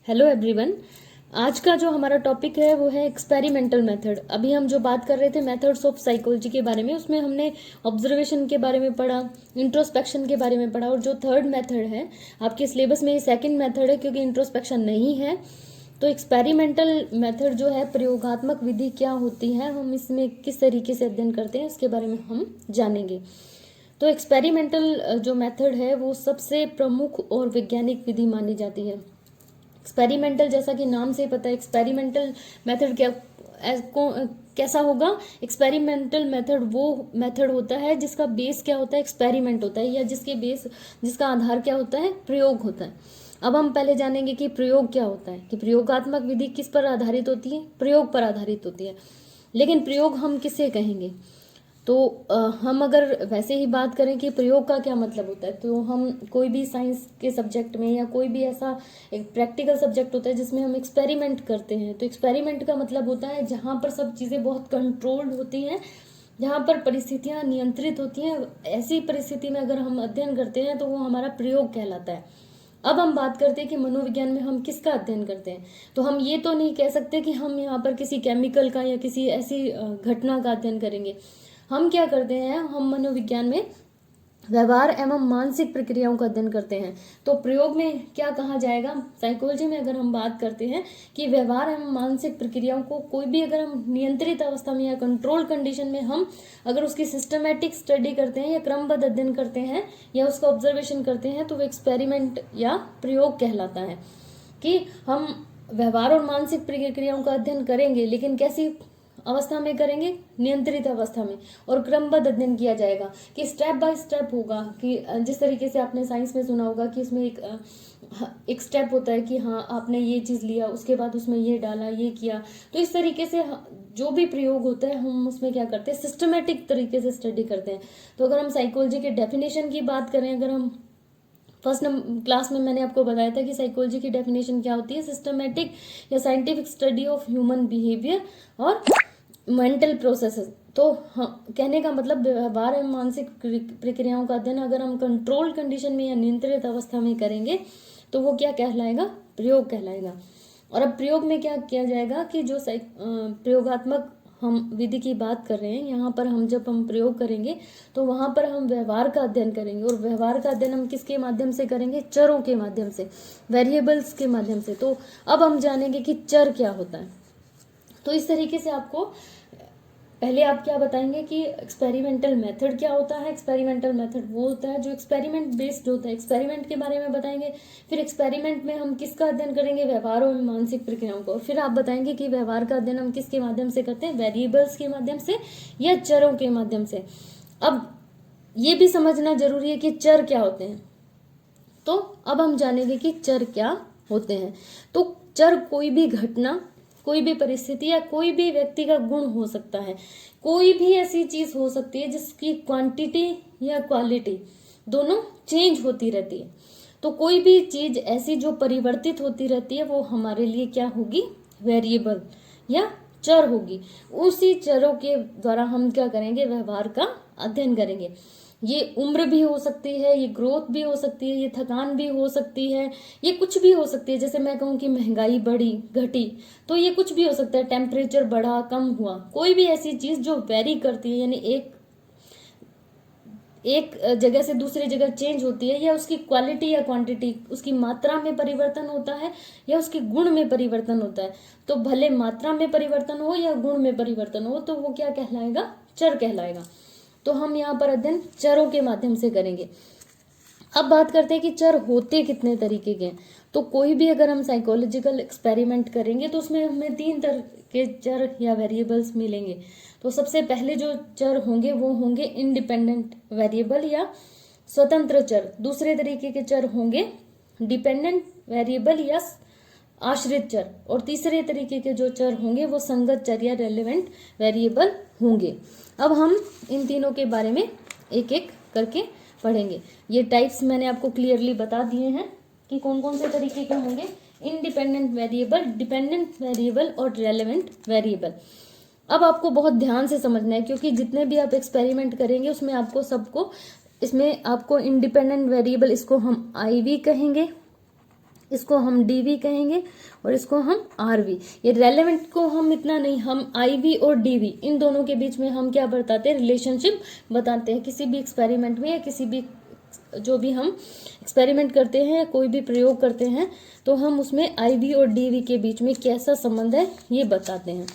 Hello everyone. आज का जो हमारा टॉपिक है वो है एक्सपेरिमेंटल मेथड। अभी हम जो बात कर रहे थे मेथड्स ऑफ साइकोलॉजी के बारे में, उसमें हमने ऑब्जर्वेशन के बारे में पढ़ा, इंट्रोस्पेक्शन के बारे में पढ़ा, और जो थर्ड मेथड है आपके सिलेबस में ये सेकंड मेथड है क्योंकि इंट्रोस्पेक्शन नहीं है। तो एक्सपेरिमेंटल मेथड जो है, प्रयोगात्मक विधि क्या होती है, हम इसमें किस तरीके से अध्ययन करते हैं उसके बारे में हम जानेंगे। तो एक्सपेरिमेंटल जो मेथड है वो सबसे प्रमुख और वैज्ञानिक विधि मानी जाती है। एक्सपेरिमेंटल, जैसा कि नाम से पता है, एक्सपेरिमेंटल मेथड कैसा होगा। एक्सपेरिमेंटल मेथड वो मेथड होता है जिसका बेस क्या होता है, एक्सपेरिमेंट होता है, या जिसका आधार क्या होता है, प्रयोग होता है। अब हम पहले जानेंगे कि प्रयोग क्या होता है, कि प्रयोगात्मक विधि किस पर आधारित होती है, प्रयोग पर आधारित होती है। लेकिन प्रयोग हम किसे कहेंगे, तो हम अगर वैसे ही बात करें कि प्रयोग का क्या मतलब होता है, तो हम कोई भी साइंस के सब्जेक्ट में या कोई भी ऐसा एक प्रैक्टिकल सब्जेक्ट होता है जिसमें हम एक्सपेरिमेंट करते हैं, तो एक्सपेरिमेंट का मतलब होता है जहाँ पर सब चीज़ें बहुत कंट्रोल्ड होती हैं, जहाँ पर परिस्थितियाँ नियंत्रित होती हैं। ऐसी परिस्थिति में अगर हम अध्ययन करते हैं तो वो हमारा प्रयोग कहलाता है। अब हम बात करते हैं कि मनोविज्ञान में हम किसका अध्ययन करते हैं, तो हम ये तो नहीं कह सकते कि हम यहाँ पर किसी केमिकल का या किसी ऐसी घटना का अध्ययन करेंगे। हम क्या करते हैं, हम मनोविज्ञान में व्यवहार एवं मानसिक प्रक्रियाओं का अध्ययन करते हैं। तो प्रयोग में क्या कहा जाएगा, साइकोलॉजी में अगर हम बात करते हैं कि व्यवहार एवं मानसिक प्रक्रियाओं को कोई भी अगर हम नियंत्रित अवस्था में या कंट्रोल कंडीशन में हम अगर उसकी सिस्टमेटिक स्टडी करते हैं या क्रमबद्ध अध्ययन करते हैं या उसका ऑब्जर्वेशन करते हैं, तो वो एक्सपेरिमेंट या प्रयोग कहलाता है। कि हम व्यवहार और मानसिक प्रक्रियाओं का अध्ययन करेंगे, लेकिन कैसी अवस्था में करेंगे, नियंत्रित अवस्था में, और क्रमबद्ध अध्ययन किया जाएगा कि स्टेप बाय स्टेप होगा। कि जिस तरीके से आपने साइंस में सुना होगा कि इसमें एक स्टेप होता है कि हाँ आपने ये चीज़ लिया, उसके बाद उसमें ये डाला, ये किया। तो इस तरीके से जो भी प्रयोग होता है हम उसमें क्या करते हैं, सिस्टमेटिक तरीके से स्टडी करते हैं। तो अगर हम साइकोलॉजी के डेफिनेशन की बात करें, अगर हम फर्स्ट क्लास में मैंने आपको बताया था कि साइकोलॉजी की डेफिनेशन क्या होती है, सिस्टमेटिक या scientific study of human behaviour और मेंटल प्रोसेसेस। तो कहने का मतलब व्यवहार एवं मानसिक प्रक्रियाओं का अध्ययन अगर हम कंट्रोल कंडीशन में या नियंत्रित अवस्था में करेंगे तो वो क्या कहलाएगा, प्रयोग कहलाएगा। और अब प्रयोग में क्या किया जाएगा कि जो प्रयोगात्मक हम विधि की बात कर रहे हैं, यहाँ पर जब हम प्रयोग करेंगे तो वहाँ पर हम व्यवहार का अध्ययन करेंगे। और व्यवहार का अध्ययन हम किसके माध्यम से करेंगे, चरों के माध्यम से, वेरिएबल्स के माध्यम से। तो अब हम जानेंगे कि चर क्या होता है। तो इस तरीके से आपको पहले आप क्या बताएंगे कि एक्सपेरिमेंटल मेथड क्या होता है। एक्सपेरिमेंटल मेथड वो होता है जो एक्सपेरिमेंट बेस्ड होता है, एक्सपेरिमेंट के बारे में बताएंगे। फिर एक्सपेरिमेंट में हम किसका अध्ययन करेंगे, व्यवहार और मानसिक प्रक्रियाओं को। फिर आप बताएंगे कि व्यवहार का अध्ययन हम किसके माध्यम से करते हैं, वेरिएबल्स के माध्यम से या चरों के माध्यम से। अब ये भी समझना जरूरी है कि चर क्या होते हैं। तो अब हम जानेंगे कि चर क्या होते हैं। तो चर कोई भी घटना, कोई भी परिस्थिति या कोई भी व्यक्ति का गुण हो सकता है। कोई भी ऐसी चीज हो सकती है जिसकी क्वांटिटी या क्वालिटी दोनों चेंज होती रहती है। तो कोई भी चीज ऐसी जो परिवर्तित होती रहती है वो हमारे लिए क्या होगी, वेरिएबल या चर होगी। उसी चरों के द्वारा हम क्या करेंगे, व्यवहार का अध्ययन करेंगे। ये उम्र भी हो सकती है, ये ग्रोथ भी हो सकती है, ये थकान भी हो सकती है, ये कुछ भी हो सकती है। जैसे मैं कहूँ कि महंगाई बढ़ी घटी, तो ये कुछ भी हो सकता है। टेम्परेचर बढ़ा कम हुआ, कोई भी ऐसी चीज जो वेरी करती है, यानी एक जगह से दूसरी जगह चेंज होती है, या उसकी क्वालिटी या क्वांटिटी, उसकी मात्रा में परिवर्तन होता है या उसके गुण में परिवर्तन होता है। तो भले मात्रा में परिवर्तन हो या गुण में परिवर्तन हो, तो वो क्या कहलाएगा, चर कहलाएगा। तो हम यहाँ पर अध्ययन चरों के माध्यम से करेंगे। अब बात करते हैं कि चर होते कितने तरीके के हैं। तो कोई भी अगर हम साइकोलॉजिकल एक्सपेरिमेंट करेंगे तो उसमें हमें 3 तरह के चर या वेरिएबल्स मिलेंगे। तो सबसे पहले जो चर होंगे वो होंगे इंडिपेंडेंट वेरिएबल या स्वतंत्र चर। दूसरे तरीके के चर होंगे डिपेंडेंट वेरिएबल या आश्रित चर। और तीसरे तरीके के जो चर होंगे वो संगत चर या रेलेवेंट वेरिएबल होंगे। अब हम इन तीनों के बारे में एक एक करके पढ़ेंगे। ये टाइप्स मैंने आपको क्लियरली बता दिए हैं कि कौन कौन से तरीके के होंगे, इंडिपेंडेंट वेरिएबल, डिपेंडेंट वेरिएबल और रेलेवेंट वेरिएबल। अब आपको बहुत ध्यान से समझना है क्योंकि जितने भी आप एक्सपेरिमेंट करेंगे उसमें आपको इसमें आपको इंडिपेंडेंट वेरिएबल, इसको हम IV कहेंगे, इसको हम डीवी कहेंगे और इसको हम आरवी। ये रेलेवेंट को हम इतना नहीं, हम आईवी और डीवी इन दोनों के बीच में हम क्या बताते हैं, रिलेशनशिप बताते हैं। किसी भी एक्सपेरिमेंट में या किसी भी जो भी हम एक्सपेरिमेंट करते हैं, कोई भी प्रयोग करते हैं, तो हम उसमें आईवी और डीवी के बीच में कैसा संबंध है ये बताते हैं।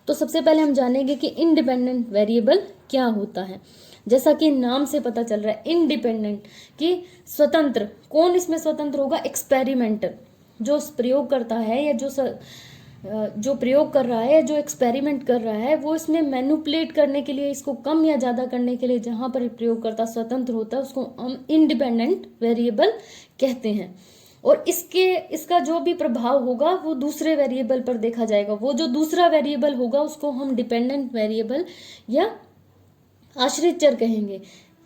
तो सबसे पहले हम जानेंगे कि इंडिपेंडेंट वेरिएबल क्या होता है। जैसा कि नाम से पता चल रहा है इंडिपेंडेंट, कि स्वतंत्र। कौन इसमें स्वतंत्र होगा, एक्सपेरिमेंटर, जो प्रयोग करता है या जो प्रयोग कर रहा है, जो एक्सपेरिमेंट कर रहा है, वो इसमें मैनिपुलेट करने के लिए, इसको कम या ज्यादा करने के लिए जहां पर प्रयोगकर्ता स्वतंत्र होता है उसको हम इंडिपेंडेंट वेरिएबल कहते हैं। और इसका जो भी प्रभाव होगा वो दूसरे वेरिएबल पर देखा जाएगा। वो जो दूसरा वेरिएबल होगा उसको हम डिपेंडेंट वेरिएबल या आश्रित चर कहेंगे।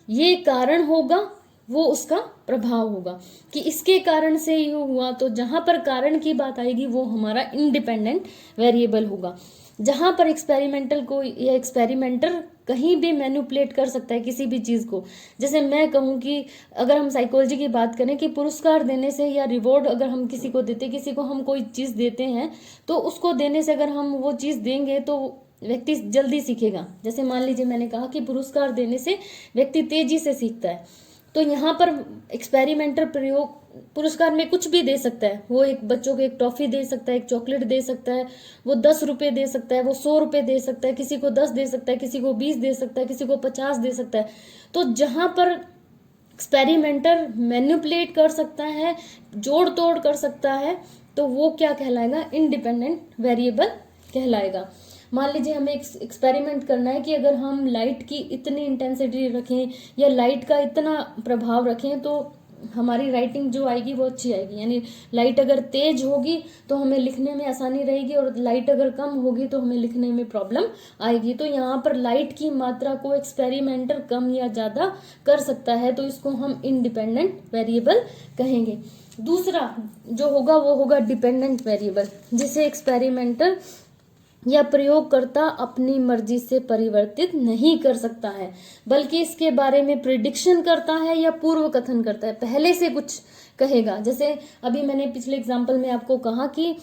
ये कारण होगा, वो उसका प्रभाव होगा कि इसके कारण से ये हुआ। तो जहां पर कारण की बात आएगी वो हमारा इंडिपेंडेंट वेरिएबल होगा। जहां पर एक्सपेरिमेंटल को या एक्सपेरिमेंटर कहीं भी मैनिपुलेट कर सकता है किसी भी चीज को। जैसे मैं कहूं कि अगर हम साइकोलॉजी की बात करें कि पुरस्कार देने से या रिवॉर्ड अगर हम किसी को देते, किसी को हम कोई चीज देते हैं, तो उसको देने से अगर हम वो चीज देंगे तो व्यक्ति जल्दी सीखेगा। जैसे मान लीजिए मैंने कहा कि पुरस्कार देने से व्यक्ति तेजी से सीखता है, तो यहाँ पर एक्सपेरिमेंटर प्रयोग पुरस्कार में कुछ भी दे सकता है। वो एक बच्चों को एक टॉफी दे सकता है, एक चॉकलेट दे सकता है, वो 10 रुपए दे सकता है, वो 100 रुपए दे सकता है, किसी को 10 दे सकता है, किसी को 20 दे सकता है, किसी को 50 दे सकता है। तो जहां पर एक्सपेरिमेंटर मैनिपुलेट कर सकता है, जोड़ तोड़ कर सकता है, तो वो क्या कहलाएगा, इंडिपेंडेंट वेरिएबल कहलाएगा। मान लीजिए हमें एक्सपेरिमेंट करना है कि अगर हम लाइट की इतनी इंटेंसिटी रखें या लाइट का इतना प्रभाव रखें तो हमारी राइटिंग जो आएगी वो अच्छी आएगी। यानी लाइट अगर तेज होगी तो हमें लिखने में आसानी रहेगी और लाइट अगर कम होगी तो हमें लिखने में प्रॉब्लम आएगी। तो यहाँ पर लाइट की मात्रा को एक्सपेरिमेंटर कम या ज्यादा कर सकता है, तो इसको हम इंडिपेंडेंट वेरिएबल कहेंगे। दूसरा जो होगा वो होगा डिपेंडेंट वेरिएबल, जिसे एक्सपेरिमेंटर या प्रयोगकर्ता अपनी मर्जी से परिवर्तित नहीं कर सकता है, बल्कि इसके बारे में प्रिडिक्शन करता है या पूर्व कथन करता है, पहले से कुछ कहेगा। जैसे अभी मैंने पिछले एग्जाम्पल में आपको कहा कि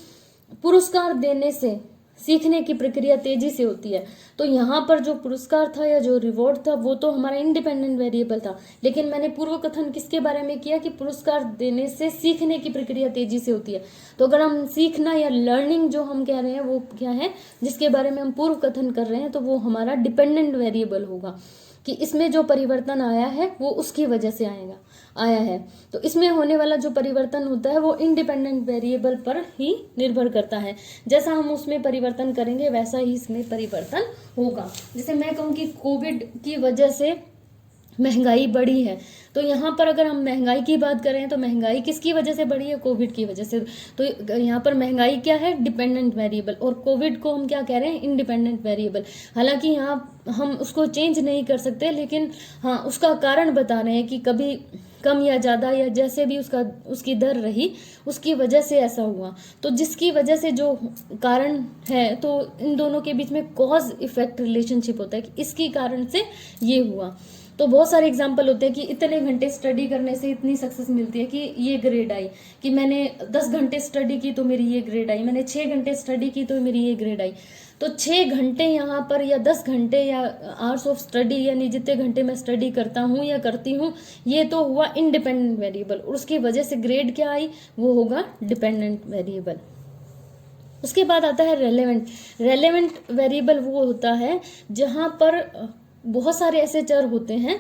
पुरस्कार देने से सीखने की प्रक्रिया तेजी से होती है, तो यहाँ पर जो पुरस्कार था या जो रिवॉर्ड था वो तो हमारा इंडिपेंडेंट वेरिएबल था, लेकिन मैंने पूर्व कथन किसके बारे में किया कि पुरस्कार देने से सीखने की प्रक्रिया तेजी से होती है। तो अगर हम सीखना या लर्निंग जो हम कह रहे हैं वो क्या है, जिसके बारे में हम पूर्व कथन कर रहे हैं, तो वो हमारा डिपेंडेंट वेरिएबल होगा कि इसमें जो परिवर्तन आया है वो उसकी वजह से आया है। तो इसमें होने वाला जो परिवर्तन होता है वो इंडिपेंडेंट वेरिएबल पर ही निर्भर करता है। जैसा हम उसमें परिवर्तन करेंगे वैसा ही इसमें परिवर्तन होगा। जैसे मैं कहूँ कि कोविड की वजह से महंगाई बढ़ी है, तो यहाँ पर अगर हम महंगाई की बात करें तो महंगाई किसकी वजह से बढ़ी है, कोविड की वजह से। तो यहाँ पर महंगाई क्या है, डिपेंडेंट वेरिएबल, और कोविड को हम क्या कह रहे हैं, इंडिपेंडेंट वेरिएबल। हालांकि यहाँ हम उसको चेंज नहीं कर सकते, लेकिन हाँ उसका कारण बता रहे हैं कि कभी कम या ज्यादा या जैसे भी उसकी दर रही उसकी वजह से ऐसा हुआ। तो जिसकी वजह से जो कारण है, तो इन दोनों के बीच में कॉज इफेक्ट रिलेशनशिप होता है कि इसकी कारण से ये हुआ। तो बहुत सारे एग्जाम्पल होते हैं कि इतने घंटे स्टडी करने से इतनी सक्सेस मिलती है कि ये ग्रेड आई, कि मैंने 10 घंटे स्टडी की तो मेरी ये ग्रेड आई, मैंने 6 घंटे स्टडी की तो मेरी ये ग्रेड आई। तो 6 घंटे यहाँ पर या 10 घंटे या आवर्स ऑफ स्टडी, यानी जितने घंटे मैं स्टडी करता हूँ या करती हूँ, ये तो हुआ इंडिपेंडेंट वेरिएबल, और उसकी वजह से ग्रेड क्या आई, वो होगा डिपेंडेंट वेरिएबल। उसके बाद आता है रेलेवेंट। रेलेवेंट वेरिएबल वो होता है जहां पर बहुत सारे ऐसे चर होते हैं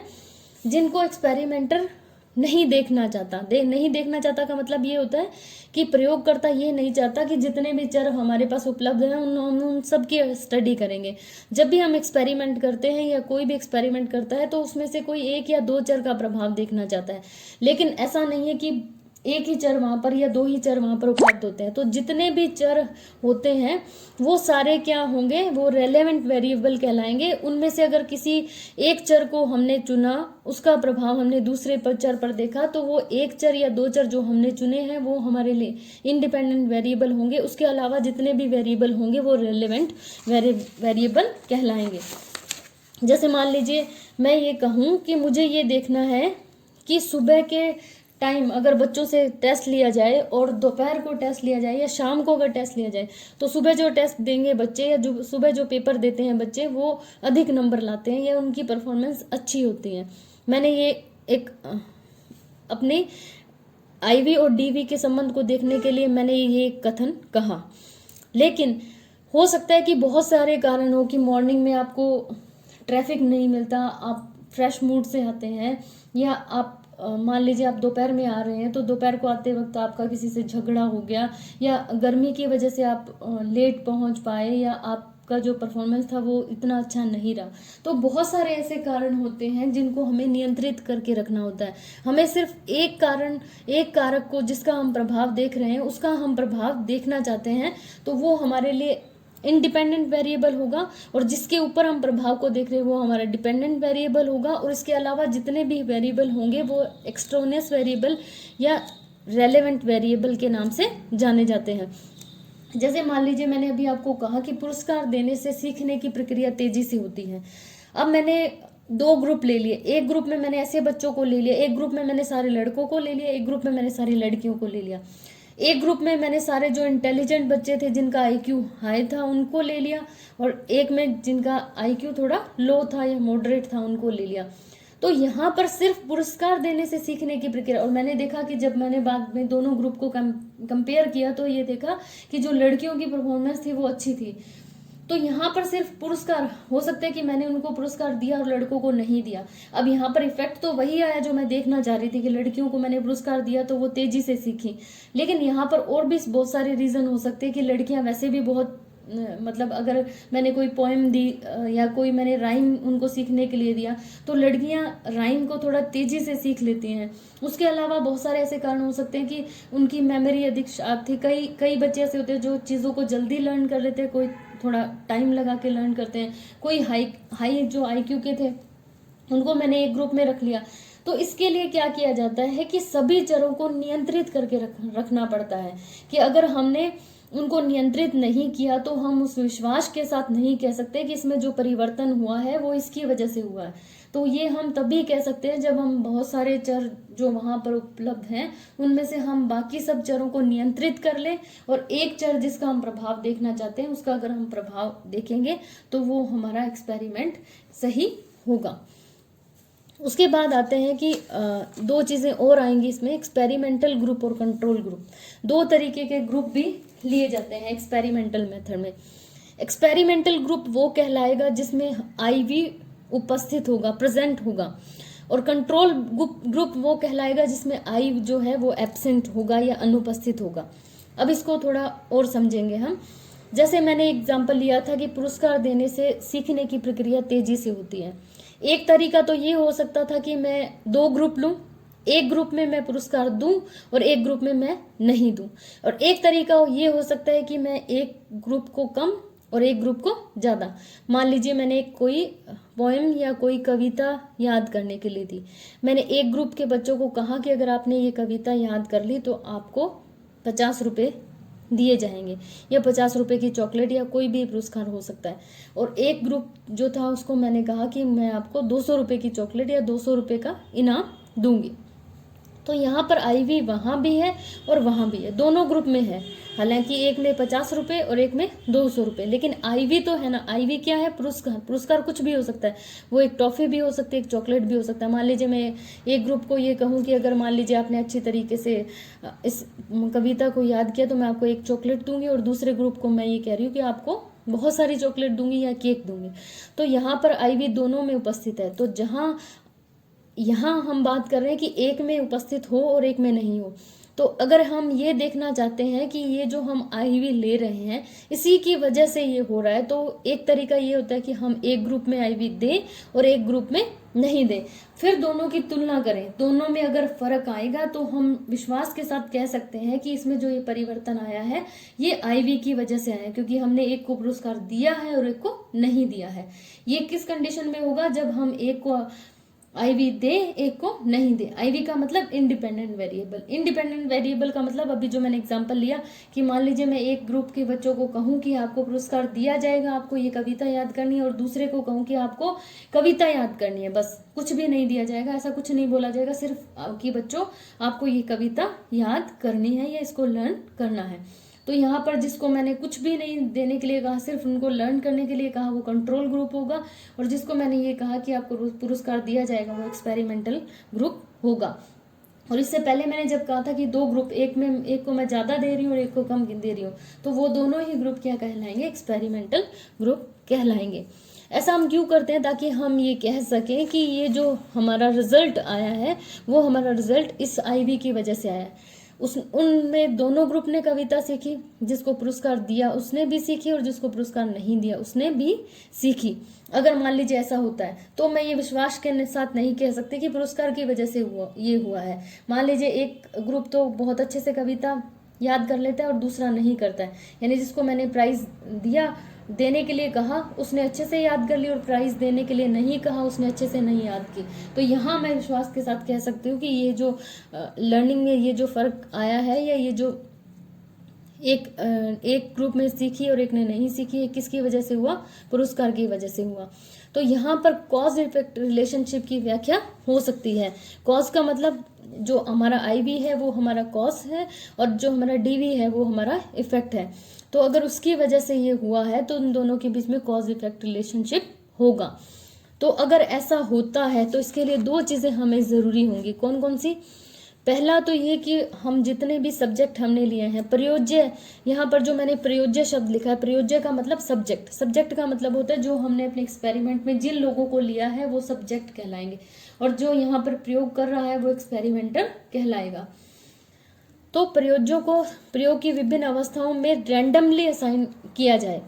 जिनको एक्सपेरिमेंटर नहीं देखना चाहता। नहीं देखना चाहता का मतलब ये होता है कि प्रयोगकर्ता ये नहीं चाहता कि जितने भी चर हमारे पास उपलब्ध हैं उन सब की स्टडी करेंगे। जब भी हम एक्सपेरिमेंट करते हैं या कोई भी एक्सपेरिमेंट करता है तो उसमें से कोई एक या दो चर का प्रभाव देखना चाहता है, लेकिन ऐसा नहीं है कि एक ही चर वहां पर या दो ही चर वहां पर उपलब्ध होते हैं। तो जितने भी चर होते हैं वो सारे क्या होंगे, वो रेलेवेंट वेरिएबल कहलाएंगे। उनमें से अगर किसी एक चर को हमने चुना, उसका प्रभाव हमने दूसरे चर पर देखा, तो वो एक चर या दो चर जो हमने चुने हैं वो हमारे लिए इंडिपेंडेंट वेरिएबल होंगे। उसके अलावा जितने भी वेरिएबल होंगे वो रेलेवेंट वेरिएबल कहलाएंगे। जैसे मान लीजिए मैं ये कहूँ कि मुझे ये देखना है कि सुबह के टाइम अगर बच्चों से टेस्ट लिया जाए और दोपहर को टेस्ट लिया जाए या शाम को अगर टेस्ट लिया जाए, तो सुबह जो टेस्ट देंगे बच्चे या जो सुबह जो पेपर देते हैं बच्चे, वो अधिक नंबर लाते हैं या उनकी परफॉर्मेंस अच्छी होती है। मैंने ये एक अपने आईवी और डीवी के संबंध को देखने के लिए मैंने ये कथन कहा। लेकिन हो सकता है कि बहुत सारे कारण हो कि मॉर्निंग में आपको ट्रैफिक नहीं मिलता, आप फ्रेश मूड से आते हैं, या आप मान लीजिए आप दोपहर में आ रहे हैं तो दोपहर को आते वक्त आपका किसी से झगड़ा हो गया, या गर्मी की वजह से आप लेट पहुंच पाए, या आपका जो परफॉर्मेंस था वो इतना अच्छा नहीं रहा। तो बहुत सारे ऐसे कारण होते हैं जिनको हमें नियंत्रित करके रखना होता है। हमें सिर्फ एक कारक को जिसका हम प्रभाव देख रहे हैं उसका हम प्रभाव देखना चाहते हैं, तो वो हमारे लिए इंडिपेंडेंट वेरिएबल होगा, और जिसके ऊपर हम प्रभाव को देख रहे हैं वो हमारा डिपेंडेंट वेरिएबल होगा। और इसके अलावा जितने भी वेरिएबल होंगे वो एक्सट्रोनियस वेरिएबल या रेलेवेंट वेरिएबल के नाम से जाने जाते हैं। जैसे मान लीजिए मैंने अभी आपको कहा कि पुरस्कार देने से सीखने की प्रक्रिया तेजी से होती है। अब मैंने 2 ग्रुप ले लिए, एक ग्रुप में मैंने ऐसे बच्चों को ले लिया, एक ग्रुप में मैंने सारे लड़कों को ले लिया, एक ग्रुप में मैंने सारी लड़कियों को ले लिया। एक ग्रुप में मैंने सारे जो इंटेलिजेंट बच्चे थे जिनका आईक्यू हाई था उनको ले लिया, और एक में जिनका आईक्यू थोड़ा लो था या मॉडरेट था उनको ले लिया। तो यहाँ पर सिर्फ पुरस्कार देने से सीखने की प्रक्रिया, और मैंने देखा कि जब मैंने बाद में दोनों ग्रुप को कंपेयर किया तो ये देखा कि जो लड़कियों की परफॉर्मेंस थी वो अच्छी थी। तो यहाँ पर सिर्फ पुरस्कार, हो सकता है कि मैंने उनको पुरस्कार दिया और लड़कों को नहीं दिया। अब यहाँ पर इफेक्ट तो वही आया जो मैं देखना चाह रही थी कि लड़कियों को मैंने पुरस्कार दिया तो वो तेजी से सीखी। लेकिन यहाँ पर और भी बहुत सारे रीजन हो सकते हैं कि लड़कियां वैसे भी बहुत मतलब अगर मैंने कोई पोएम दी या कोई मैंने राइम उनको सीखने के लिए दिया तो लड़कियां राइम को थोड़ा तेजी से सीख लेती हैं। उसके अलावा बहुत सारे ऐसे कारण हो सकते हैं कि उनकी मेमोरी अधिक शार्प थी। कई बच्चे ऐसे होते हैं जो चीज़ों को जल्दी लर्न कर लेते हैं, कोई थोड़ा टाइम लगा के लर्न करते हैं, कोई हाई जो आईक्यू के थे उनको मैंने एक ग्रुप में रख लिया। तो इसके लिए क्या किया जाता है कि सभी चरों को नियंत्रित करके रखना पड़ता है कि अगर हमने उनको नियंत्रित नहीं किया तो हम उस विश्वास के साथ नहीं कह सकते कि इसमें जो परिवर्तन हुआ है वो इसकी वजह से हुआ है। तो ये हम तभी कह सकते हैं जब हम बहुत सारे चर जो वहां पर उपलब्ध हैं उनमें से हम बाकी सब चरों को नियंत्रित कर लें, और एक चर जिसका हम प्रभाव देखना चाहते हैं उसका अगर हम प्रभाव देखेंगे तो वो हमारा एक्सपेरिमेंट सही होगा। उसके बाद आते हैं कि 2 चीज़ें और आएंगी इसमें, एक्सपेरिमेंटल ग्रुप और कंट्रोल ग्रुप। 2 तरीके के ग्रुप भी लिए जाते हैं एक्सपेरिमेंटल मेथड में। एक्सपेरिमेंटल ग्रुप वो कहलाएगा जिसमें आईवी उपस्थित होगा, प्रेजेंट होगा, और कंट्रोल ग्रुप वो कहलाएगा जिसमें आई जो है वो एब्सेंट होगा या अनुपस्थित होगा। अब इसको थोड़ा और समझेंगे हम। जैसे मैंने एग्जाम्पल लिया था कि पुरस्कार देने से सीखने की प्रक्रिया तेजी से होती है। एक तरीका तो ये हो सकता था कि मैं 2 ग्रुप लूं, एक ग्रुप में मैं पुरस्कार दूं और एक ग्रुप में मैं नहीं दूं, और एक तरीका ये हो सकता है कि मैं एक ग्रुप को कम और एक ग्रुप को ज्यादा। मान लीजिए मैंने कोई पोएम या कोई कविता याद करने के लिए दी, मैंने एक ग्रुप के बच्चों को कहा कि अगर आपने ये कविता याद कर ली तो आपको 50 रुपये दिए जाएंगे, या 50 रुपए की चॉकलेट या कोई भी पुरस्कार हो सकता है। और एक ग्रुप जो था उसको मैंने कहा कि मैं आपको 200 रुपए की चॉकलेट या 200 रुपए का इनाम दूंगी। तो यहाँ पर आईवी वहाँ भी है और वहाँ भी है, दोनों ग्रुप में है। हालांकि एक में 50 रुपए और एक में 200 रुपए, लेकिन आईवी तो है ना। आईवी क्या है? पुरस्कार। पुरस्कार कुछ भी हो सकता है, वो एक टॉफी भी हो सकती है, एक चॉकलेट भी हो सकता है। मान लीजिए मैं एक ग्रुप को ये कहूँ कि अगर मान लीजिए आपने अच्छी तरीके से इस कविता को याद किया तो मैं आपको एक चॉकलेट दूंगी, और दूसरे ग्रुप को मैं ये कह रही हूँ कि आपको बहुत सारी चॉकलेट दूंगी या केक दूंगी। तो यहाँ पर आईवी दोनों में उपस्थित है। तो जहाँ यहाँ हम बात कर रहे हैं कि एक में उपस्थित हो और एक में नहीं हो, तो अगर हम ये देखना चाहते हैं कि ये जो हम आईवी ले रहे हैं इसी की वजह से ये हो रहा है, तो एक तरीका ये होता है कि हम एक ग्रुप में आईवी दें और एक ग्रुप में नहीं दें, फिर दोनों की तुलना करें। दोनों में अगर फर्क आएगा तो हम विश्वास के साथ कह सकते हैं कि इसमें जो ये परिवर्तन आया है ये आईवी की वजह से आया है, क्योंकि हमने एक को पुरस्कार दिया है और एक को नहीं दिया है। ये किस कंडीशन में होगा? जब हम एक को आईवी दे, एक को नहीं दे। आईवी का मतलब इंडिपेंडेंट वेरिएबल। इंडिपेंडेंट वेरिएबल का मतलब अभी जो मैंने एग्जांपल लिया कि मान लीजिए मैं एक ग्रुप के बच्चों को कहूं कि आपको पुरस्कार दिया जाएगा, आपको ये कविता याद करनी है, और दूसरे को कहूं कि आपको कविता याद करनी है, बस कुछ भी नहीं दिया जाएगा, ऐसा कुछ नहीं बोला जाएगा, सिर्फ कि बच्चों आपको ये कविता याद करनी है या इसको लर्न करना है। तो यहाँ पर जिसको मैंने कुछ भी नहीं देने के लिए कहा, सिर्फ उनको लर्न करने के लिए कहा, वो कंट्रोल ग्रुप होगा। और जिसको मैंने ये कहा कि आपको पुरस्कार दिया जाएगा, वो एक्सपेरिमेंटल ग्रुप होगा। और इससे पहले मैंने जब कहा था कि दो ग्रुप, एक को मैं ज्यादा दे रही हूँ और एक को कम दे रही हूँ, तो वो दोनों ही ग्रुप क्या कहलाएंगे? एक्सपेरिमेंटल ग्रुप कहलाएंगे। ऐसा हम क्यों करते हैं? ताकि हम ये कह सकें कि ये जो हमारा रिजल्ट आया है वो हमारा रिजल्ट इस आईवी की वजह से आया है। उनमें दोनों ग्रुप ने कविता सीखी, जिसको पुरस्कार दिया उसने भी सीखी और जिसको पुरस्कार नहीं दिया उसने भी सीखी। अगर मान लीजिए ऐसा होता है तो मैं ये विश्वास के साथ नहीं कह सकती कि पुरस्कार की वजह से ये हुआ है। मान लीजिए एक ग्रुप तो बहुत अच्छे से कविता याद कर लेता है और दूसरा नहीं करता है, यानी जिसको मैंने प्राइज दिया, देने के लिए कहा, उसने अच्छे से याद कर ली, और प्राइज देने के लिए नहीं कहा, उसने अच्छे से नहीं याद की। तो यहाँ मैं विश्वास के साथ कह सकती हूँ कि ये जो लर्निंग में ये जो फर्क आया है, या ये जो एक ग्रुप में सीखी और एक ने नहीं सीखी, किसकी वजह से हुआ? पुरस्कार की वजह से हुआ। तो यहाँ पर कॉज इफेक्ट रिलेशनशिप की व्याख्या हो सकती है। कॉज का मतलब जो हमारा आईवी है वो हमारा कॉज है, और जो हमारा डीवी है वो हमारा इफेक्ट है। तो अगर उसकी वजह से ये हुआ है तो उन दोनों के बीच में कॉज इफेक्ट रिलेशनशिप होगा। तो अगर ऐसा होता है तो इसके लिए दो चीजें हमें जरूरी होंगी। कौन कौन सी? पहला तो ये कि हम जितने भी सब्जेक्ट हमने लिए हैं, प्रयोज्य, यहाँ पर जो मैंने प्रयोज्य शब्द लिखा है, प्रयोज्य का मतलब सब्जेक्ट, सब्जेक्ट का मतलब होता है जो हमने अपने एक्सपेरिमेंट में जिन लोगों को लिया है वो सब्जेक्ट कहलाएंगे, और जो यहाँ पर प्रयोग कर रहा है वो एक्सपेरिमेंटर कहलाएगा। तो प्रयोग की विभिन्न अवस्थाओं में रैंडमली असाइन किया जाए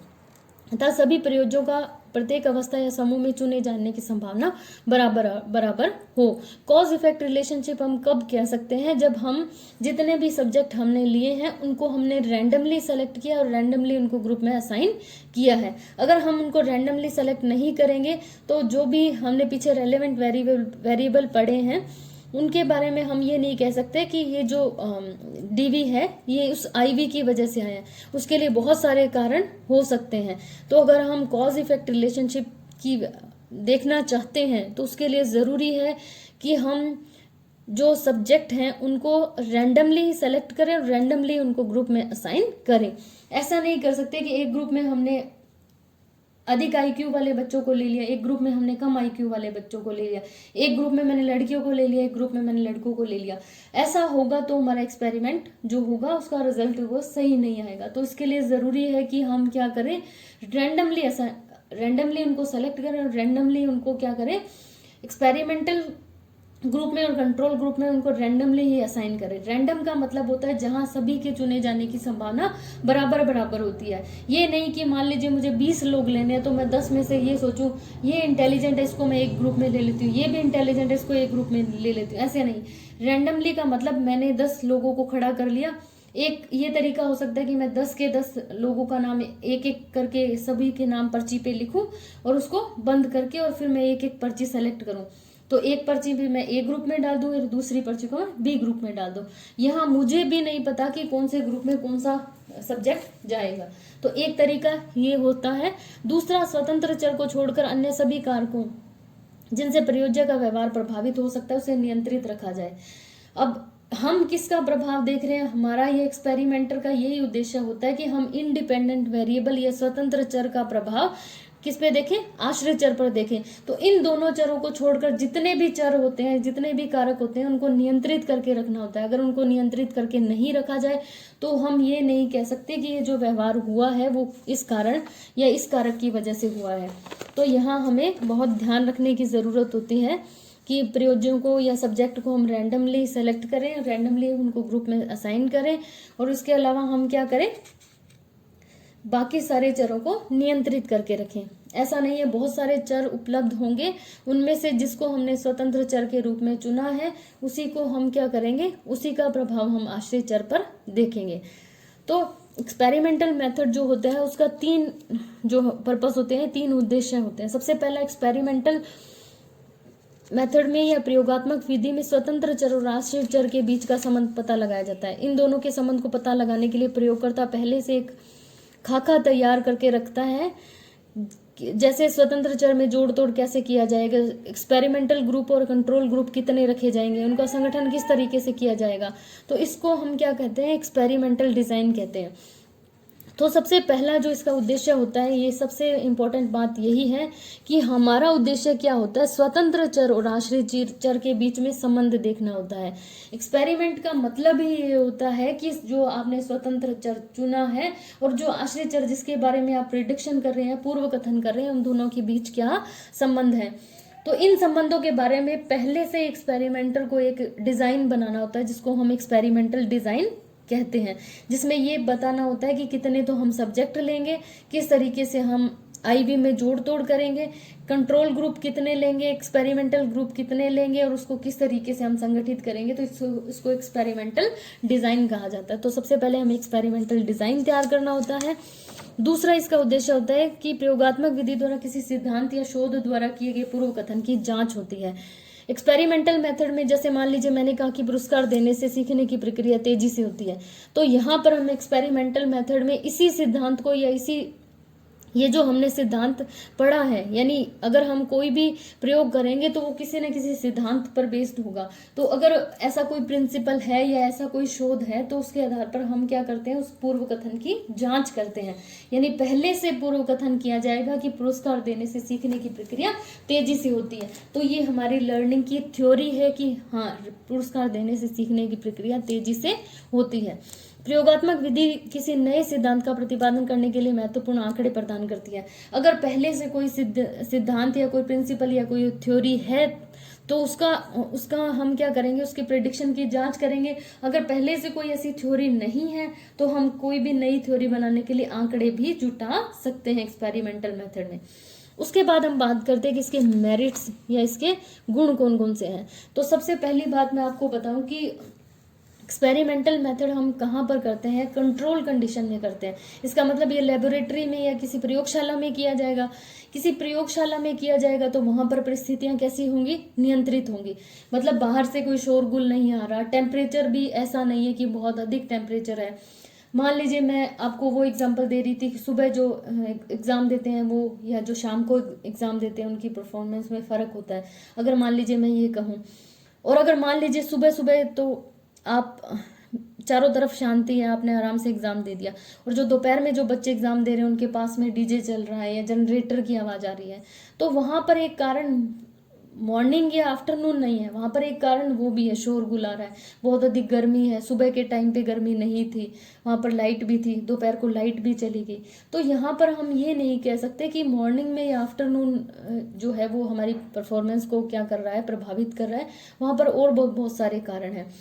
तथा सभी प्रयोजों का प्रत्येक अवस्था या समूह में चुने जाने की संभावना बराबर हो। कॉज इफेक्ट रिलेशनशिप हम कब कह सकते हैं? जब हम जितने भी सब्जेक्ट हमने लिए हैं उनको हमने रैंडमली सेलेक्ट किया और रैंडमली उनको ग्रुप में असाइन किया है। अगर हम उनको रैंडमली सेलेक्ट नहीं करेंगे तो जो भी हमने पीछे रेलेवेंट वेरिएबल पढ़े हैं उनके बारे में हम ये नहीं कह सकते कि ये जो डीवी है ये उस आईवी की वजह से आया है। उसके लिए बहुत सारे कारण हो सकते हैं। तो अगर हम कॉज इफेक्ट रिलेशनशिप की देखना चाहते हैं तो उसके लिए ज़रूरी है कि हम जो सब्जेक्ट हैं उनको रैंडमली सेलेक्ट करें और रैंडमली उनको ग्रुप में असाइन करें। ऐसा नहीं कर सकते कि एक ग्रुप में हमने अधिक आईक्यू वाले बच्चों को ले लिया, एक ग्रुप में हमने कम आईक्यू वाले बच्चों को ले लिया, एक ग्रुप में मैंने लड़कियों को ले लिया, एक ग्रुप में मैंने लड़कों को ले लिया। ऐसा होगा तो हमारा एक्सपेरिमेंट जो होगा उसका रिजल्ट वो सही नहीं आएगा। तो इसके लिए ज़रूरी है कि हम क्या करें? रैंडमली उनको सेलेक्ट करें और रैंडमली उनको क्या करें? एक्सपेरिमेंटल ग्रुप में और कंट्रोल ग्रुप में उनको रैंडमली ही असाइन करें। रैंडम का मतलब होता है जहां सभी के चुने जाने की संभावना बराबर होती है। ये नहीं कि मान लीजिए मुझे 20 लोग लेने हैं तो मैं 10 में से ये सोचूं ये इंटेलिजेंट है इसको मैं एक ग्रुप में ले लेती हूँ, ये भी इंटेलिजेंट है इसको एक ग्रुप में ले लेती हूँ, ऐसे नहीं। रैंडमली का मतलब मैंने 10 लोगों को खड़ा कर लिया। एक ये तरीका हो सकता है कि मैं 10 के 10 लोगों का नाम एक एक करके सभी के नाम पर्ची पे लिखूं और उसको बंद करके और फिर मैं एक एक पर्ची सेलेक्ट करूं। तो एक पर्ची भी मैं ए ग्रुप में डाल दूं और दूसरी पर्ची को मैं बी ग्रुप में डाल दूं। यहाँ मुझे भी नहीं पता कि कौन से ग्रुप में कौन सा सब्जेक्ट जाएगा। तो एक तरीका ये होता है। दूसरा, स्वतंत्र चर को छोड़कर अन्य सभी कारकों जिनसे प्रयोज्य का व्यवहार प्रभावित हो सकता है उसे नियंत्रित रखा जाए। अब हम किसका प्रभाव देख रहे हैं? हमारा ये एक्सपेरिमेंटर का यही उद्देश्य होता है कि हम इंडिपेंडेंट वेरिएबल या स्वतंत्र चर का प्रभाव किस पे देखें? आश्रित चर पर देखें। तो इन दोनों चरों को छोड़कर जितने भी चर होते हैं, जितने भी कारक होते हैं, उनको नियंत्रित करके रखना होता है। अगर उनको नियंत्रित करके नहीं रखा जाए तो हम ये नहीं कह सकते कि ये जो व्यवहार हुआ है वो इस कारण या इस कारक की वजह से हुआ है। तो यहाँ हमें बहुत ध्यान रखने की जरूरत होती है कि प्रयोज्यों को या सब्जेक्ट को हम रैंडमली सेलेक्ट करें, रैंडमली उनको ग्रुप में असाइन करें, और इसके अलावा हम क्या करें? बाकी सारे चरों को नियंत्रित करके रखें। ऐसा नहीं है, बहुत सारे चर उपलब्ध होंगे, उनमें से जिसको हमने स्वतंत्र चर के रूप में चुना है उसी को हम क्या करेंगे? उसी का प्रभाव हम आश्रित चर पर देखेंगे। तो एक्सपेरिमेंटल मेथड जो होता है उसका 3 जो पर्पस होते हैं, 3 उद्देश्य होते हैं। सबसे पहला, एक्सपेरिमेंटल मेथड में या प्रयोगात्मक विधि में स्वतंत्र चर और आश्रित चर के बीच का संबंध पता लगाया जाता है। इन दोनों के संबंध को पता लगाने के लिए प्रयोगकर्ता पहले से एक खाका तैयार करके रखता है, जैसे स्वतंत्र चर में जोड़ तोड़ कैसे किया जाएगा, एक्सपेरिमेंटल ग्रुप और कंट्रोल ग्रुप कितने रखे जाएंगे, उनका संगठन किस तरीके से किया जाएगा। तो इसको हम क्या कहते हैं, एक्सपेरिमेंटल डिजाइन कहते हैं। तो सबसे पहला जो इसका उद्देश्य होता है, ये सबसे इम्पोर्टेंट बात यही है कि हमारा उद्देश्य क्या होता है, स्वतंत्र चर और आश्रित चर के बीच में संबंध देखना होता है। एक्सपेरिमेंट का मतलब ही ये होता है कि जो आपने स्वतंत्र चर चुना है और जो आश्रित चर जिसके बारे में आप प्रिडिक्शन कर रहे हैं, पूर्व कथन कर रहे हैं, उन दोनों के बीच क्या संबंध है। तो इन संबंधों के बारे में पहले से एक्सपेरिमेंटर को एक डिजाइन बनाना होता है, जिसको हम एक्सपेरिमेंटल डिजाइन कहते हैं, जिसमें ये बताना होता है कि कितने तो हम सब्जेक्ट लेंगे, किस तरीके से हम आईवी में जोड़ तोड़ करेंगे, कंट्रोल ग्रुप कितने लेंगे, एक्सपेरिमेंटल ग्रुप कितने लेंगे और उसको किस तरीके से हम संगठित करेंगे। तो इसको एक्सपेरिमेंटल डिजाइन कहा जाता है। तो सबसे पहले हमें एक्सपेरिमेंटल डिजाइन तैयार करना होता है। दूसरा इसका उद्देश्य होता है कि प्रयोगात्मक विधि द्वारा किसी सिद्धांत या शोध द्वारा किए गए पूर्व कथन की जांच होती है। एक्सपेरिमेंटल मेथड में जैसे मान लीजिए मैंने कहा कि पुरस्कार देने से सीखने की प्रक्रिया तेजी से होती है, तो यहाँ पर हम एक्सपेरिमेंटल मेथड में इसी सिद्धांत को या इसी ये जो हमने सिद्धांत पढ़ा है, यानी अगर हम कोई भी प्रयोग करेंगे तो वो किसी न किसी सिद्धांत पर बेस्ड होगा। तो अगर ऐसा कोई प्रिंसिपल है या ऐसा कोई शोध है तो उसके आधार पर हम क्या करते हैं, उस पूर्व कथन की जांच करते हैं। यानी पहले से पूर्व कथन किया जाएगा कि पुरस्कार देने से सीखने की प्रक्रिया तेजी से होती है। तो ये हमारी लर्निंग की थ्योरी है कि हाँ, पुरस्कार देने से सीखने की प्रक्रिया तेजी से होती है। प्रयोगात्मक विधि किसी नए सिद्धांत का प्रतिपादन करने के लिए महत्वपूर्ण आंकड़े प्रदान करती है। अगर पहले से कोई सिद्धांत या कोई प्रिंसिपल या कोई थ्योरी है तो उसका हम क्या करेंगे, उसकी प्रेडिक्शन की जांच करेंगे। अगर पहले से कोई ऐसी थ्योरी नहीं है तो हम कोई भी नई थ्योरी बनाने के लिए आंकड़े भी जुटा सकते हैं एक्सपेरिमेंटल मेथड में। उसके बाद हम बात करते हैं कि इसके मेरिट्स या इसके गुण कौन कौन से हैं। तो सबसे पहली बात मैं आपको बताऊं कि एक्सपेरिमेंटल मेथड हम कहाँ पर करते हैं, कंट्रोल कंडीशन में करते हैं। इसका मतलब ये लेबोरेटरी में या किसी प्रयोगशाला में किया जाएगा। किसी प्रयोगशाला में किया जाएगा तो वहां पर परिस्थितियां कैसी होंगी, नियंत्रित होंगी। मतलब बाहर से कोई शोरगुल नहीं आ रहा, टेम्परेचर भी ऐसा नहीं है कि बहुत अधिक टेम्परेचर है। मान लीजिए मैं आपको वो एग्जांपल दे रही थी कि सुबह जो एग्जाम देते हैं वो या जो शाम को एग्जाम देते हैं उनकी परफॉर्मेंस में फर्क होता है। अगर मान लीजिए मैं ये कहूँ, और अगर मान लीजिए सुबह सुबह तो आप चारों तरफ शांति है, आपने आराम से एग्जाम दे दिया, और जो दोपहर में जो बच्चे एग्जाम दे रहे हैं उनके पास में डीजे चल रहा है या जनरेटर की आवाज आ रही है, तो वहां पर एक कारण मॉर्निंग या आफ्टरनून नहीं है, वहां पर एक कारण वो भी है, शोरगुल आ रहा है, बहुत अधिक गर्मी है, सुबह के टाइम पे गर्मी नहीं थी, वहां पर लाइट भी थी, दोपहर को लाइट भी चली गई। तो यहाँ पर हम ये नहीं कह सकते कि मॉर्निंग में या आफ्टरनून जो है वो हमारी परफॉर्मेंस को क्या कर रहा है, प्रभावित कर रहा है। वहां पर और बहुत सारे कारण हैं।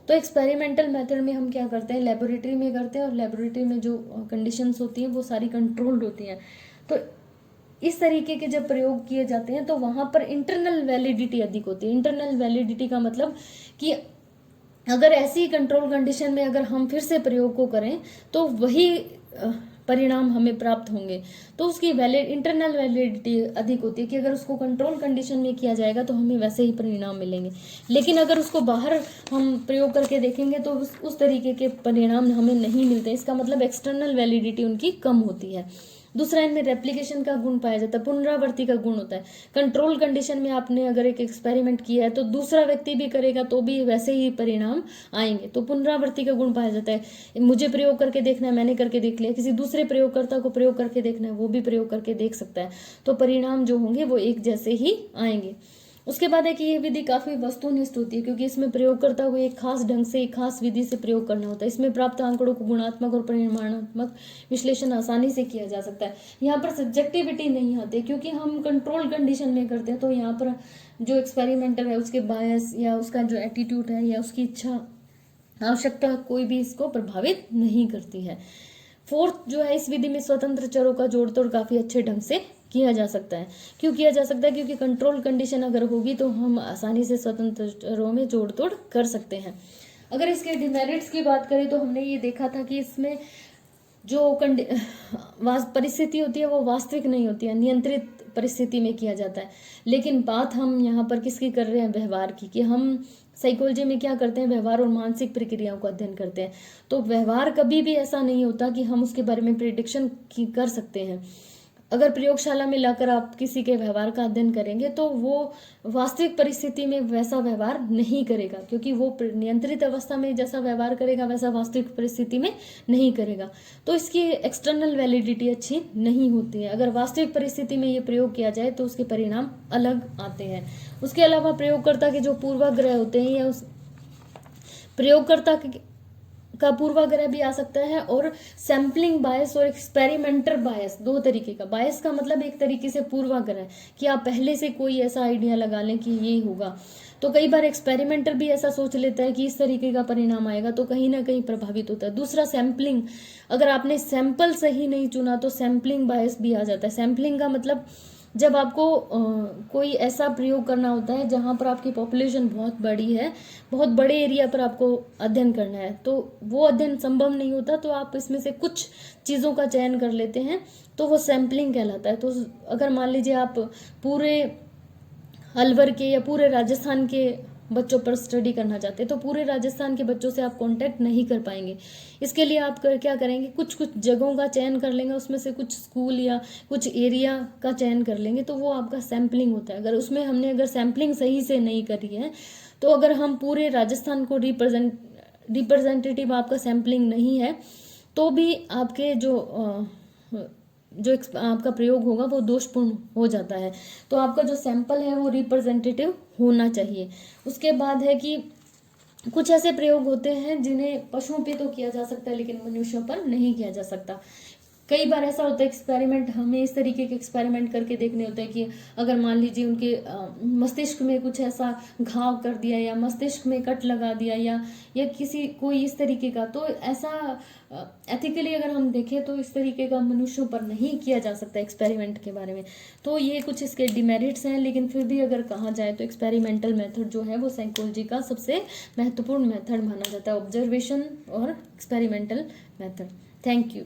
तो एक्सपेरिमेंटल मेथड में हम क्या करते हैं, लेबोरेटरी में करते हैं, और लेबोरेटरी में जो कंडीशंस होती हैं वो सारी कंट्रोल्ड होती हैं। तो इस तरीके के जब प्रयोग किए जाते हैं तो वहां पर इंटरनल वैलिडिटी अधिक होती है। इंटरनल वैलिडिटी का मतलब कि अगर ऐसी कंट्रोल कंडीशन में अगर हम फिर से प्रयोग को करें तो वही परिणाम हमें प्राप्त होंगे। तो उसकी इंटरनल वैलिडिटी अधिक होती है कि अगर उसको कंट्रोल कंडीशन में किया जाएगा तो हमें वैसे ही परिणाम मिलेंगे। लेकिन अगर उसको बाहर हम प्रयोग करके देखेंगे तो उस तरीके के परिणाम हमें नहीं मिलते। इसका मतलब एक्सटर्नल वैलिडिटी उनकी कम होती है। दूसरा, इनमें रेप्लिकेशन का गुण पाया जाता है, पुनरावृत्ति का गुण होता है। कंट्रोल कंडीशन में आपने अगर एक एक्सपेरिमेंट किया है तो दूसरा व्यक्ति भी करेगा तो भी वैसे ही परिणाम आएंगे। तो पुनरावृत्ति का गुण पाया जाता है। मुझे प्रयोग करके देखना है, मैंने करके देख लिया, किसी दूसरे प्रयोगकर्ता को प्रयोग करके देखना है, वो भी प्रयोग करके देख सकता है। तो परिणाम जो होंगे वो एक जैसे ही आएंगे। उसके बाद है कि यह विधि काफी वस्तुनिष्ठ होती है, क्योंकि इसमें प्रयोगकर्ता को एक खास ढंग से एक खास विधि से प्रयोग करना होता है। इसमें प्राप्त आंकड़ों को गुणात्मक और परिमाणात्मक विश्लेषण आसानी से किया जा सकता है। यहाँ पर सब्जेक्टिविटी नहीं आती, क्योंकि हम कंट्रोल कंडीशन में करते हैं। तो यहाँ पर जो एक्सपेरिमेंटर है उसके बायस या उसका जो एटीट्यूड है या उसकी इच्छा, आवश्यकता कोई भी इसको प्रभावित नहीं करती है। फोर्थ जो है, इस विधि में स्वतंत्र चरों का जोड़ तोड़ काफी अच्छे ढंग से किया जा सकता है। क्यों किया जा सकता है? क्योंकि कंट्रोल कंडीशन अगर होगी तो हम आसानी से स्वतंत्र चरों में जोड़ तोड़ कर सकते हैं। अगर इसके डिमेरिट्स की बात करें तो हमने ये देखा था कि इसमें जो परिस्थिति होती है वो वास्तविक नहीं होती है, नियंत्रित परिस्थिति में किया जाता है। लेकिन बात हम यहाँ पर किसकी कर रहे हैं, व्यवहार की, कि हम साइकोलॉजी में क्या करते हैं, व्यवहार और मानसिक प्रक्रियाओं का अध्ययन करते हैं। तो व्यवहार कभी भी ऐसा नहीं होता कि हम उसके बारे में प्रिडिक्शन कर सकते हैं। अगर प्रयोगशाला में लाकर आप किसी के व्यवहार का अध्ययन करेंगे तो वो वास्तविक परिस्थिति में वैसा व्यवहार नहीं करेगा, क्योंकि वो नियंत्रित अवस्था में जैसा व्यवहार करेगा वैसा वास्तविक परिस्थिति में नहीं करेगा। तो इसकी एक्सटर्नल वैलिडिटी अच्छी नहीं होती है। अगर वास्तविक परिस्थिति में ये प्रयोग किया जाए तो उसके परिणाम अलग आते हैं। उसके अलावा प्रयोगकर्ता के जो पूर्वाग्रह होते हैं या उस प्रयोगकर्ता का पूर्वाग्रह भी आ सकता है, और सैम्पलिंग बायस और एक्सपेरिमेंटर बायस, दो तरीके का। बायस का मतलब एक तरीके से पूर्वाग्रह, कि आप पहले से कोई ऐसा आइडिया लगा लें कि ये होगा। तो कई बार एक्सपेरिमेंटर भी ऐसा सोच लेता है कि इस तरीके का परिणाम आएगा, तो कहीं ना कहीं प्रभावित होता है। दूसरा सैम्पलिंग, अगर आपने सैंपल सही नहीं चुना तो सैम्पलिंग बायस भी आ जाता है। सैम्पलिंग का मतलब जब आपको कोई ऐसा प्रयोग करना होता है जहाँ पर आपकी पॉपुलेशन बहुत बड़ी है, बहुत बड़े एरिया पर आपको अध्ययन करना है, तो वो अध्ययन संभव नहीं होता, तो आप इसमें से कुछ चीज़ों का चयन कर लेते हैं, तो वो सैम्पलिंग कहलाता है। तो अगर मान लीजिए आप पूरे अलवर के या पूरे राजस्थान के बच्चों पर स्टडी करना चाहते हैं, तो पूरे राजस्थान के बच्चों से आप कांटेक्ट नहीं कर पाएंगे। इसके लिए आप क्या करेंगे, कुछ कुछ जगहों का चयन कर लेंगे, उसमें से कुछ स्कूल या कुछ एरिया का चयन कर लेंगे, तो वो आपका सैम्पलिंग होता है। अगर उसमें हमने अगर सैम्पलिंग सही से नहीं करी है, तो अगर हम पूरे राजस्थान को रिप्रेजेंटेटिव आपका सैम्पलिंग नहीं है, तो भी आपके जो आपका प्रयोग होगा वो दोषपूर्ण हो जाता है। तो आपका जो सैंपल है वो रिप्रेजेंटेटिव होना चाहिए। उसके बाद है कि कुछ ऐसे प्रयोग होते हैं जिन्हें पशुओं पे तो किया जा सकता है लेकिन मनुष्यों पर नहीं किया जा सकता। कई बार ऐसा होता है एक्सपेरिमेंट, हमें इस तरीके के एक्सपेरिमेंट करके देखने होते हैं कि अगर मान लीजिए उनके मस्तिष्क में कुछ ऐसा घाव कर दिया या मस्तिष्क में कट लगा दिया या किसी कोई इस तरीके का, तो ऐसा एथिकली अगर हम देखें तो इस तरीके का मनुष्यों पर नहीं किया जा सकता एक्सपेरिमेंट के बारे में। तो ये कुछ इसके डिमेरिट्स हैं, लेकिन फिर भी अगर कहा जाए तो एक्सपेरिमेंटल मेथड जो है वो साइकोलॉजी का सबसे महत्वपूर्ण मेथड माना जाता है, ऑब्जर्वेशन और एक्सपेरिमेंटल मेथड। Thank you.